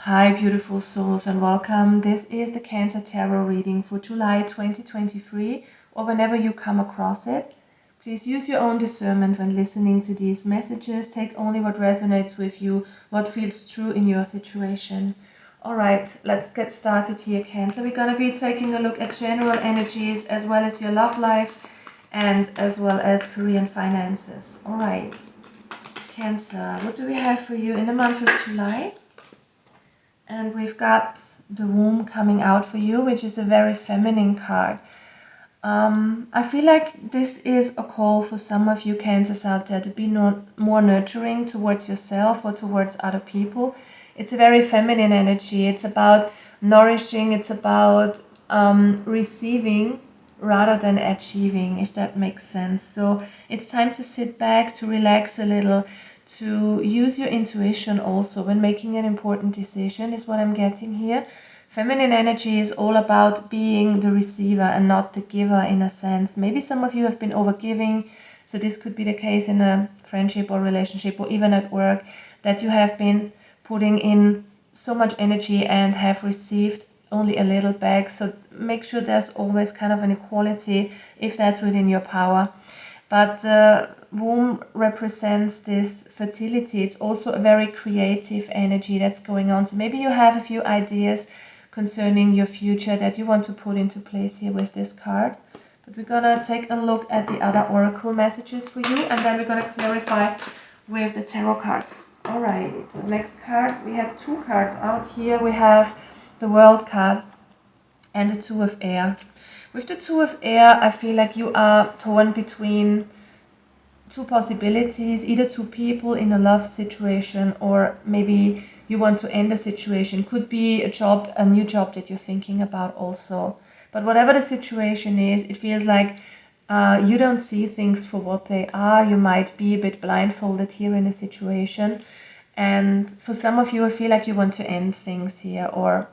Hi, beautiful souls, and welcome. This is the Cancer Tarot reading for July 2023, or whenever you come across it. Please use your own discernment when listening to these messages. Take only what resonates with you, what feels true in your situation. All right, let's get started here, Cancer. We're going to be taking a look at general energies as well as your love life and as well as career and finances. All right, Cancer, what do we have for you in the month of July? And we've got the womb coming out for you, which is a very feminine card. I feel like this is a call for some of you Cancers out there to be more nurturing towards yourself or towards other people. It's a very feminine energy. It's about nourishing. It's about receiving rather than achieving, if that makes sense. So it's time to sit back, to relax a little, to use your intuition also when making an important decision is what I'm getting here. Feminine energy is all about being the receiver and not the giver in a sense. Maybe some of you have been overgiving, so this could be the case in a friendship or relationship or even at work, that you have been putting in so much energy and have received only a little back. So make sure there's always kind of an equality if that's within your power. But the womb represents this fertility. It's also a very creative energy that's going on. So maybe you have a few ideas concerning your future that you want to put into place here with this card. But we're going to take a look at the other oracle messages for you, and then we're going to clarify with the tarot cards. All right, next card. We have two cards out here. We have the World card and the Two of Air. With the Two of Air, I feel like you are torn between two possibilities, either two people in a love situation, or maybe you want to end a situation. Could be a job, a new job that you're thinking about also. But whatever the situation is, it feels like you don't see things for what they are. You might be a bit blindfolded here in a situation. And for some of you, I feel like you want to end things here or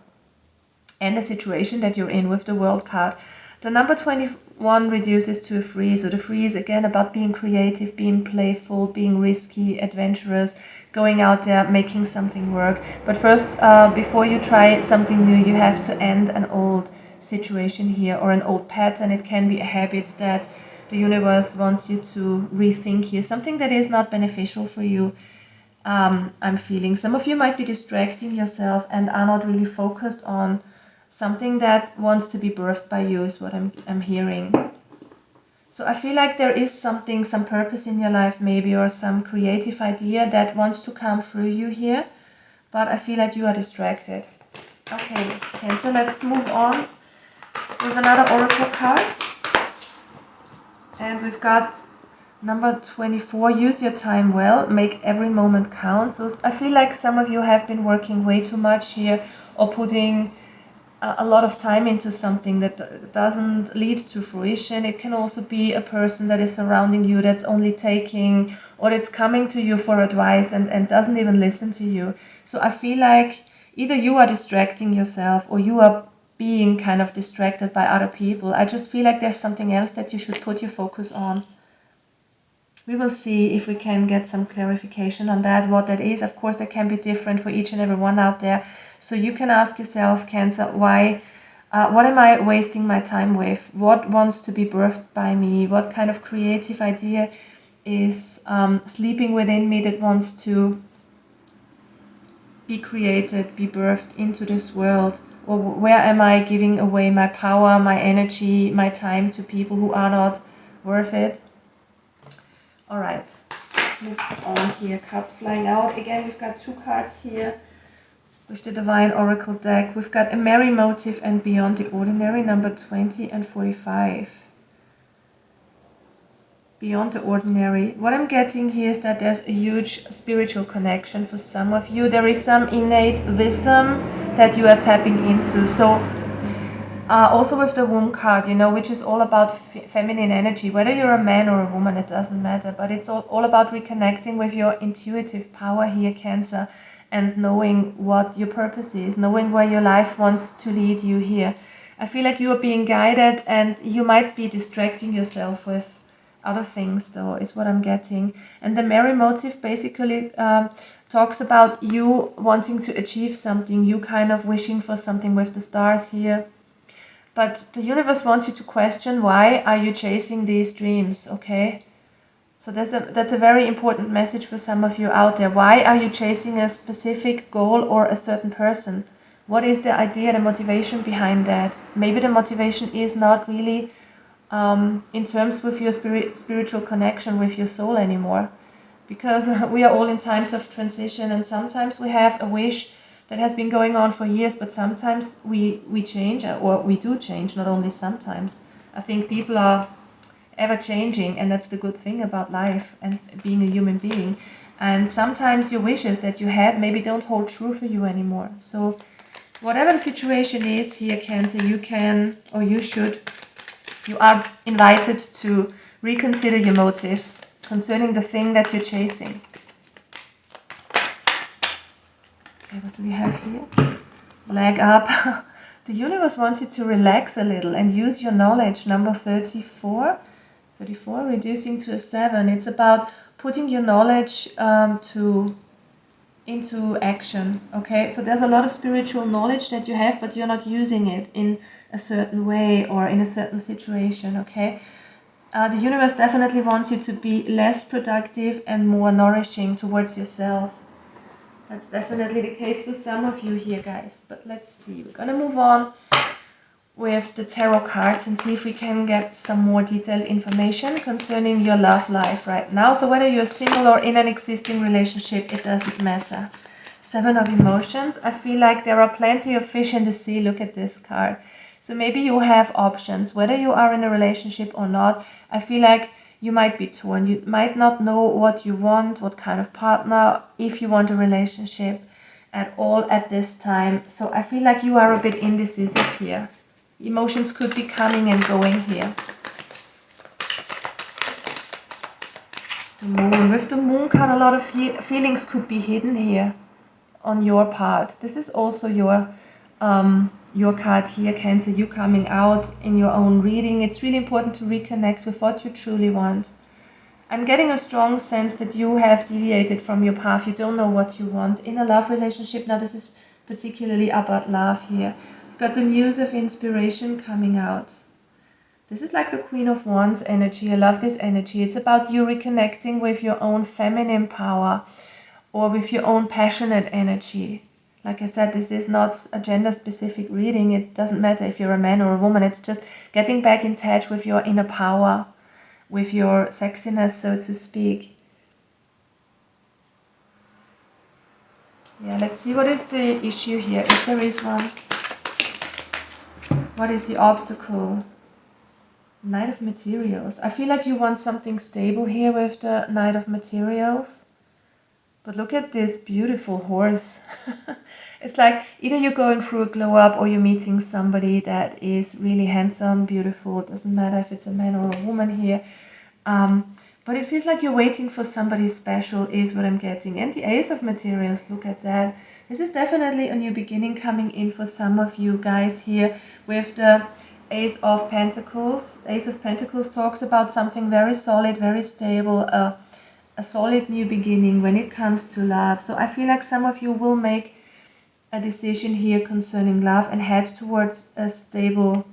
end a situation that you're in with the World card. The number 21 reduces to a 3. So the 3 is again about being creative, being playful, being risky, adventurous, going out there, making something work. But first, before you try something new, you have to end an old situation here or an old pattern. It can be a habit that the universe wants you to rethink here, something that is not beneficial for you. I'm feeling some of you might be distracting yourself and are not really focused on something that wants to be birthed by you is what I'm hearing. So I feel like there is something, some purpose in your life maybe, or some creative idea that wants to come through you here, but I feel like you are distracted. Okay, Cancer, let's move on with another oracle card. And we've got number 24, use your time well, make every moment count. So I feel like some of you have been working way too much here or putting a lot of time into something that doesn't lead to fruition. It can also be a person that is surrounding you that's only taking, or it's coming to you for advice and doesn't even listen to you. So I feel like either you are distracting yourself or you are being kind of distracted by other people. I just feel like there's something else that you should put your focus on. We will see if we can get some clarification on that, what that is. Of course, that can be different for each and every one out there. So you can ask yourself, Cancer, why, what am I wasting my time with? What wants to be birthed by me? What kind of creative idea is sleeping within me that wants to be created, be birthed into this world? Or where am I giving away my power, my energy, my time to people who are not worth it? All right, let's move on here. Cards flying out. Again, we've got two cards here with the Divine Oracle deck. We've got a Merry Motive and Beyond the Ordinary, number 20 and 45. Beyond the Ordinary. What I'm getting here is that there's a huge spiritual connection for some of you. There is some innate wisdom that you are tapping into. So also with the womb card, which is all about feminine energy. Whether you're a man or a woman, it doesn't matter. But it's all about reconnecting with your intuitive power here, Cancer, and knowing what your purpose is, knowing where your life wants to lead you here. I feel like you are being guided and you might be distracting yourself with other things, though, is what I'm getting. And the Merry Motive, basically, talks about you wanting to achieve something, you kind of wishing for something with the stars here. But the universe wants you to question, why are you chasing these dreams, okay? So that's a very important message for some of you out there. Why are you chasing a specific goal or a certain person? What is the idea, the motivation behind that? Maybe the motivation is not really in terms with your spiritual connection with your soul anymore. Because we are all in times of transition, and sometimes we have a wish that has been going on for years, but sometimes we change, or we do change, not only sometimes. I think people are ever changing, and that's the good thing about life and being a human being. And sometimes your wishes that you had maybe don't hold true for you anymore. So whatever the situation is here, Cancer, you can, or you should, you are invited to reconsider your motives concerning the thing that you're chasing. Okay, what do we have here? Leg up. The universe wants you to relax a little and use your knowledge. Number 34, reducing to a 7. It's about putting your knowledge into action. Okay, so there's a lot of spiritual knowledge that you have, but you're not using it in a certain way or in a certain situation. Okay, the universe definitely wants you to be less productive and more nourishing towards yourself. That's definitely the case for some of you here, guys. But let's see, we're gonna move on with the tarot cards and see if we can get some more detailed information concerning your love life right now. So whether you're single or in an existing relationship, it doesn't matter. 7 of emotions. I feel like there are plenty of fish in the sea. Look at this card. So maybe you have options, whether you are in a relationship or not. I feel like you might be torn. You might not know what you want, what kind of partner, if you want a relationship at all at this time. So I feel like you are a bit indecisive here. Emotions could be coming and going here. The moon. With the moon card, a lot of feelings could be hidden here on your part. This is also your card here, Cancer, you coming out in your own reading. It's really important to reconnect with what you truly want. I'm getting a strong sense that you have deviated from your path. You don't know what you want in a love relationship. Now this is particularly about love here. You've got the Muse of Inspiration coming out. This is like the Queen of Wands energy. I love this energy. It's about you reconnecting with your own feminine power or with your own passionate energy. Like I said, this is not a gender-specific reading. It doesn't matter if you're a man or a woman. It's just getting back in touch with your inner power, with your sexiness, so to speak. Yeah, let's see what is the issue here, if there is one. What is the obstacle? Knight of Materials. I feel like you want something stable here with the Knight of Materials. But look at this beautiful horse. It's like either you're going through a glow up or you're meeting somebody that is really handsome, beautiful. It doesn't matter if it's a man or a woman here. But it feels like you're waiting for somebody special is what I'm getting. And the Ace of Materials, look at that. This is definitely a new beginning coming in for some of you guys here with the Ace of Pentacles. Ace of Pentacles talks about something very solid, very stable, a solid new beginning when it comes to love. So I feel like some of you will make a decision here concerning love and head towards a stable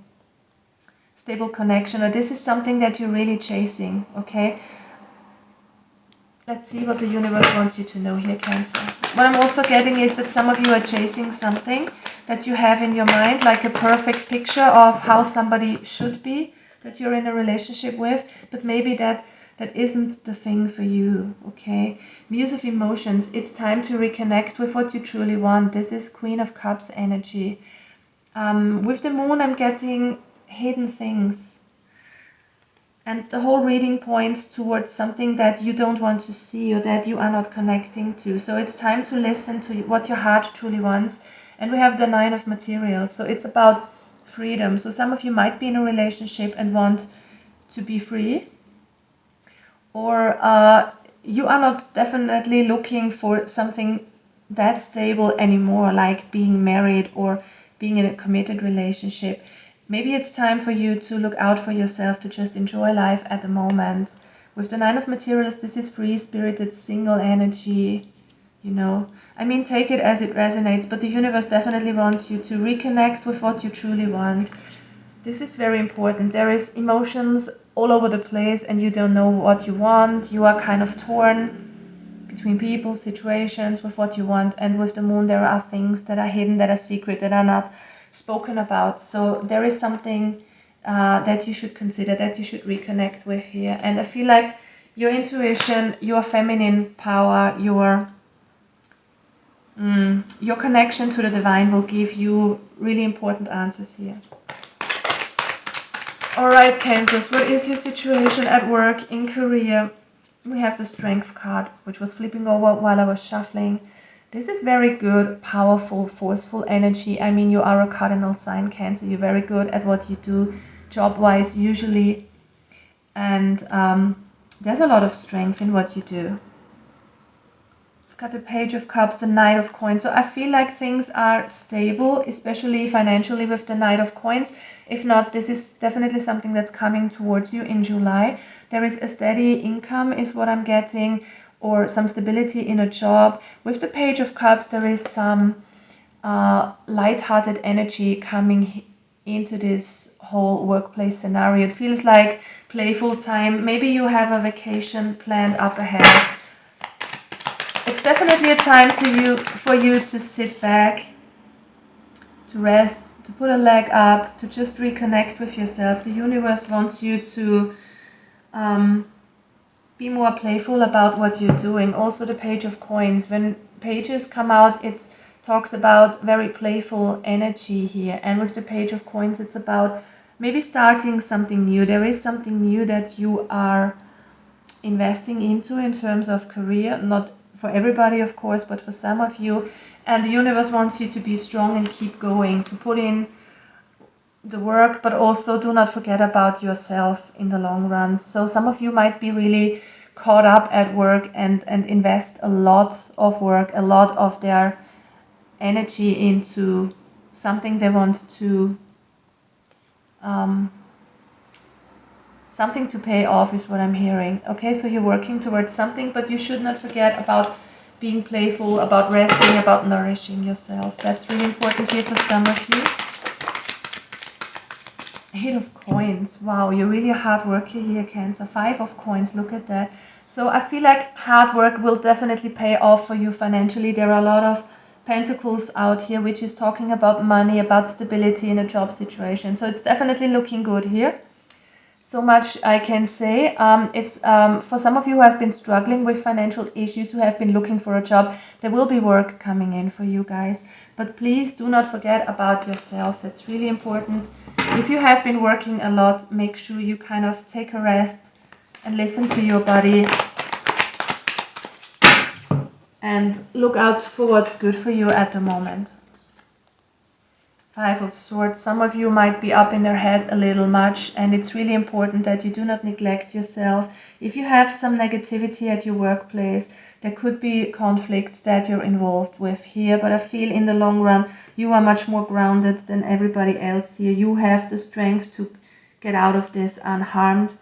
connection, or this is something that you're really chasing. Okay, let's see what the universe wants you to know here, Cancer. What I'm also getting is that some of you are chasing something that you have in your mind, like a perfect picture of how somebody should be that you're in a relationship with, but maybe that isn't the thing for you. Okay, Muse of Emotions. It's time to reconnect with what you truly want. This is Queen of Cups energy. With the moon, I'm getting hidden things, and the whole reading points towards something that you don't want to see or that you are not connecting to. So it's time to listen to what your heart truly wants. And we have the Nine of Materials, so it's about freedom. So some of you might be in a relationship and want to be free, or you are not definitely looking for something that stable anymore, like being married or being in a committed relationship. Maybe it's time for you to look out for yourself, to just enjoy life at the moment. With the Nine of Materials, this is free-spirited, single energy. you know. I mean, take it as it resonates, but the universe definitely wants you to reconnect with what you truly want. This is very important. There is emotions all over the place and you don't know what you want. You are kind of torn between people, situations, with what you want. And with the moon, there are things that are hidden, that are secret, that are not spoken about. So there is something that you should consider, that you should reconnect with here. And I feel like your intuition, your feminine power, your connection to the divine will give you really important answers here. Alright, Cancers, what is your situation at work, in career? We have the Strength card, which was flipping over while I was shuffling. This is very good, powerful, forceful energy. I mean, you are a cardinal sign, Cancer. You're very good at what you do, job-wise, usually. And there's a lot of strength in what you do. I've got the Page of Cups, the Knight of Coins. So I feel like things are stable, especially financially with the Knight of Coins. If not, this is definitely something that's coming towards you in July. There is a steady income is what I'm getting, or some stability in a job. With the Page of Cups, there is some light-hearted energy coming into this whole workplace scenario. It feels like playful time. Maybe you have a vacation planned up ahead. It's definitely a time for you to sit back, to rest, to put a leg up, to just reconnect with yourself. The universe wants you to be more playful about what you're doing. Also the Page of Coins. When pages come out, it talks about very playful energy here. And with the Page of Coins, it's about maybe starting something new. There is something new that you are investing into in terms of career. Not for everybody, of course, but for some of you. And the universe wants you to be strong and keep going, to put in the work, but also do not forget about yourself in the long run. So some of you might be really caught up at work and invest a lot of work, a lot of their energy into something they want to, something to pay off is what I'm hearing. Okay, so you're working towards something, but you should not forget about being playful, about resting, about nourishing yourself. That's really important here for some of you. 8 of Coins. Wow, you're really a hard worker here, Cancer. 5 of Coins, look at that. So I feel like hard work will definitely pay off for you financially. There are a lot of Pentacles out here, which is talking about money, about stability in a job situation. So it's definitely looking good here. So much I can say. It's for some of you who have been struggling with financial issues, who have been looking for a job, there will be work coming in for you guys. But please do not forget about yourself. It's really important. If you have been working a lot, make sure you kind of take a rest and listen to your body. And look out for what's good for you at the moment. 5 of Swords. Some of you might be up in their head a little much, and it's really important that you do not neglect yourself. If you have some negativity at your workplace, there could be conflicts that you're involved with here, but I feel in the long run you are much more grounded than everybody else here. You have the strength to get out of this unharmed.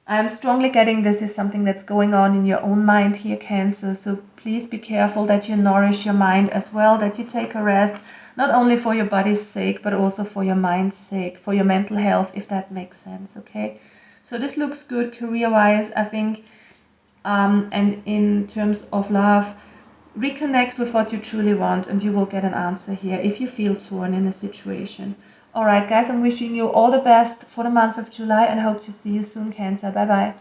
I'm strongly getting this is something that's going on in your own mind here, Cancer, so please be careful that you nourish your mind as well, that you take a rest. Not only for your body's sake, but also for your mind's sake, for your mental health, if that makes sense, okay? So this looks good career-wise, I think. And in terms of love, reconnect with what you truly want and you will get an answer here if you feel torn in a situation. Alright guys, I'm wishing you all the best for the month of July and hope to see you soon, Cancer. Bye-bye.